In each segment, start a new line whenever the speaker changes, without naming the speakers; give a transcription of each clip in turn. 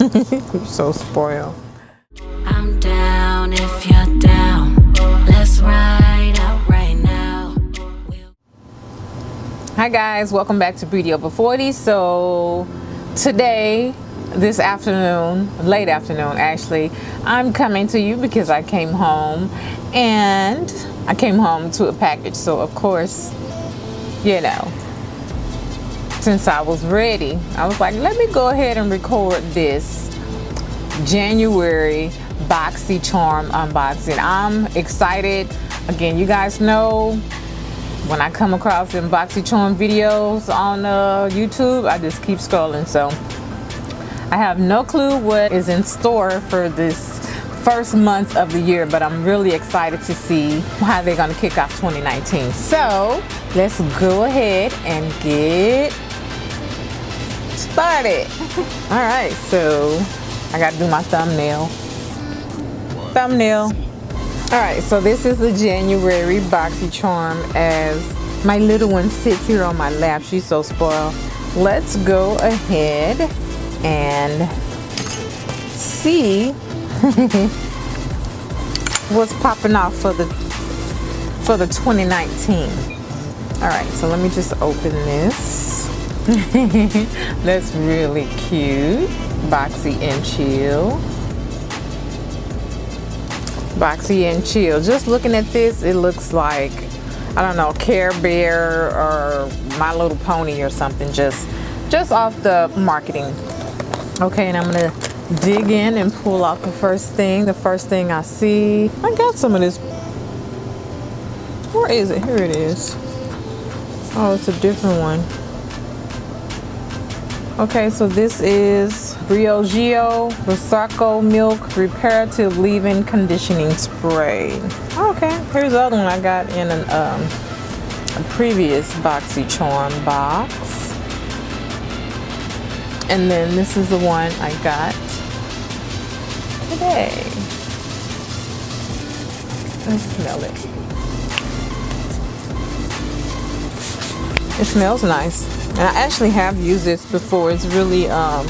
You're so spoiled.
I'm down if you're down. Let's ride out right now.
Hi guys, welcome back to Briogeo Before These. So today, this afternoon, late afternoon actually, I'm coming to you because I came home and I came home to a package. So of course, you know, since I was ready, I was like, let me go ahead and record this January Boxy Charm unboxing. I'm excited. Again, you guys know when I come across them Boxy Charm videos on YouTube, I just keep scrolling. So I have no clue what is in store for this first month of the year, but I'm really excited to see how they're going to kick off 2019. So let's go ahead and get started. All right, so I got to do my thumbnail. All right, so this is the January Boxy Charm as my little one sits here on my lap. She's so spoiled. Let's go ahead and see what's popping off for the 2019. All right, so let me just open this. That's really cute. Boxy and Chill. Boxy and Chill. Just looking at this, it looks like, I don't know, Care Bear or My Little Pony or something, just off the marketing. Okay, and I'm gonna dig in and pull out the first thing I see. I got some of this. Where is it? Here it is. Oh, it's a different one. Okay, so this is Briogeo Rosarco Milk Reparative Leave-In Conditioning Spray. Okay, here's the other one I got in a previous Boxy Charm box. And then this is the one I got today. Let's smell it. It smells nice. And I actually have used this before. It's really, how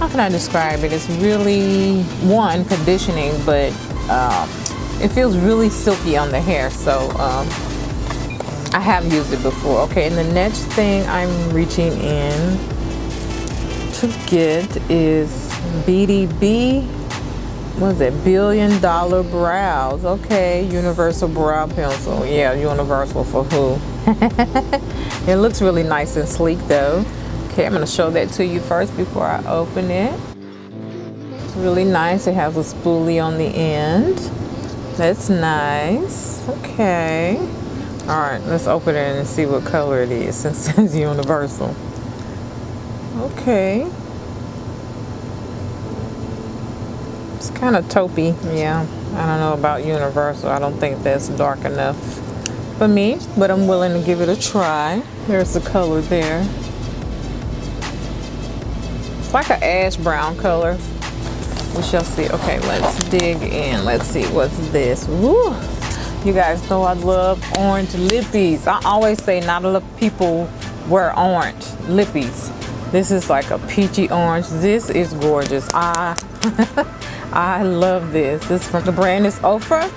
can I describe it? It's really, one, conditioning, but it feels really silky on the hair. So I have used it before. Okay, and the next thing I'm reaching in to get is BDB. What is it? $1 Billion Brows. Okay, Universal Brow Pencil. Yeah, universal for who? It looks really nice and sleek though. Okay, I'm going to show that to you first before I open it. It's really nice. It has a spoolie on the end. That's nice. Okay. All right, let's open it and see what color it is since it's universal. Okay. It's kind of taupey, yeah. I don't know about universal. I don't think that's dark enough for me, but I'm willing to give it a try. There's the color there. It's like an ash brown color. We shall see. Okay, let's dig in. Let's see, what's this? Woo! You guys know I love orange lippies. I always say not a lot of people wear orange lippies. This is like a peachy orange. This is gorgeous. I love this. This from the brand is OFRA.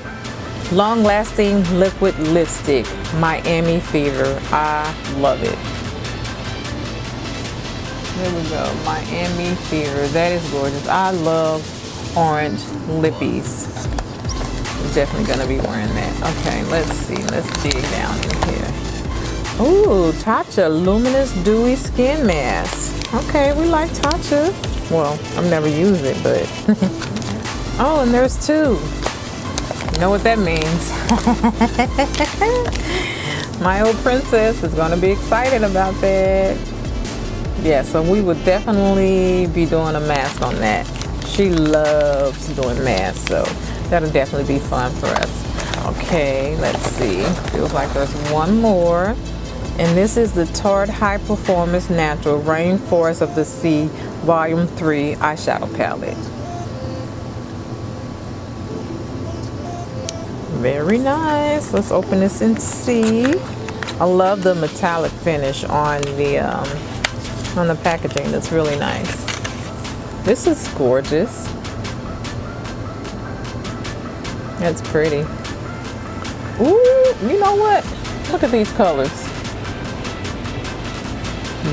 Long lasting liquid lipstick. Miami Fever. I love it. There we go. Miami Fever. That is gorgeous. I love orange lippies. I'm definitely gonna be wearing that. Okay, let's see. Let's dig down in here. Ooh, Tatcha Luminous Dewy Skin Mask. Okay, we like Tatcha. Well, I've never used it, but oh, and there's two. You know what that means. My old princess is gonna be excited about that. Yeah, so we would definitely be doing a mask on that. She loves doing masks, so that'll definitely be fun for us. Okay, let's see. Feels like there's one more. And this is the Tarte High Performance Natural Rainforest of the Sea Volume 3 eyeshadow palette. Very nice. Let's open this and see. I love the metallic finish on the on the packaging. That's really nice. This is gorgeous. That's pretty. Ooh, you know what? Look at these colors.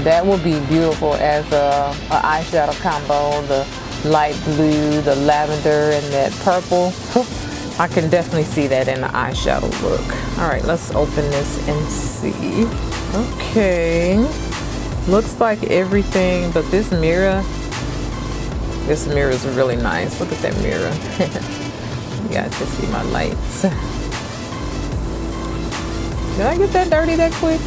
That will be beautiful as a eyeshadow combo. The light blue, the lavender, and that purple. I can definitely see that in the eyeshadow look. All right, let's open this and see. Okay, looks like everything, but this mirror is really nice. Look at that mirror. You guys can see my lights. Did I get that dirty that quick?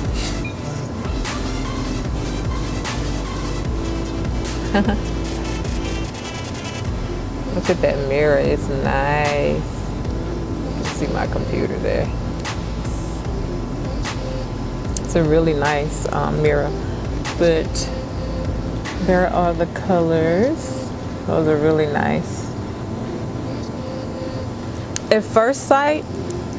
Look at that mirror, it's nice. You can see my computer there. It's a really nice mirror, but there are the colors. Those are really nice. At first sight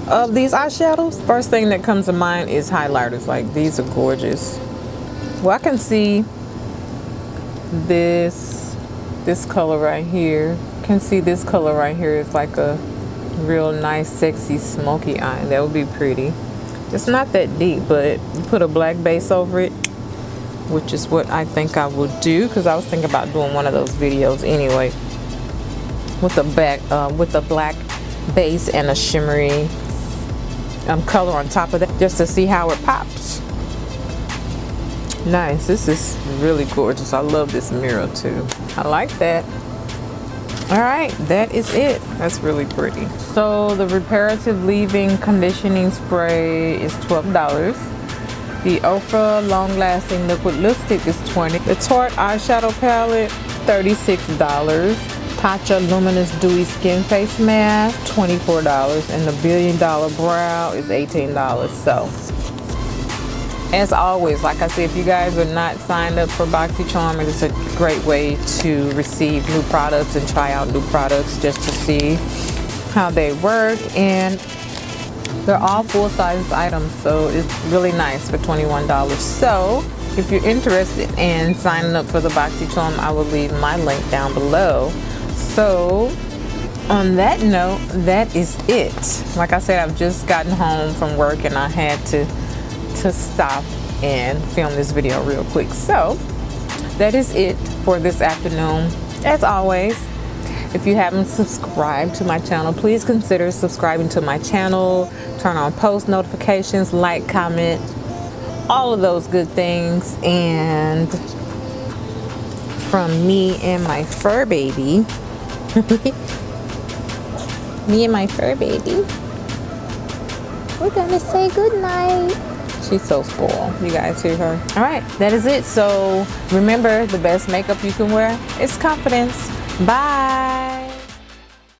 of these eyeshadows, first thing that comes to mind is highlighters. Like, these are gorgeous. Well, I can see this color right here. Can see this color right here is like a real nice sexy smoky eye. That would be pretty. It's not that deep, but you put a black base over it, which is what I think I will do, because I was thinking about doing one of those videos anyway with a black base and a shimmery color on top of that, just to see how it pops. Nice. This is really gorgeous. I love this mirror too. I like that. All right, that is it. That's really pretty. So the Reparative leave-in conditioning spray is $12. The OFRA long-lasting liquid lipstick is $20. The Tarte eyeshadow palette, $36. Tatcha Luminous Dewy Skin Face Mask, $24. And the Billion Dollar Brow is $18. So, as always, like I said, if you guys are not signed up for Boxy Charm, it's a great way to receive new products and try out new products just to see how they work. And they're all full-size items, so it's really nice for $21. So if you're interested in signing up for the Boxy Charm, I will leave my link down below. So on that note, that is it. Like I said, I've just gotten home from work and I had to stop and film this video real quick. So that is it for this afternoon. As always, if you haven't subscribed to my channel, please consider subscribing to my channel. Turn on post notifications, like, comment, all of those good things. And from me and my fur baby, we're gonna say good night. She's so spoiled. You guys hear her? All right, that is it. So remember, the best makeup you can wear is confidence. Bye.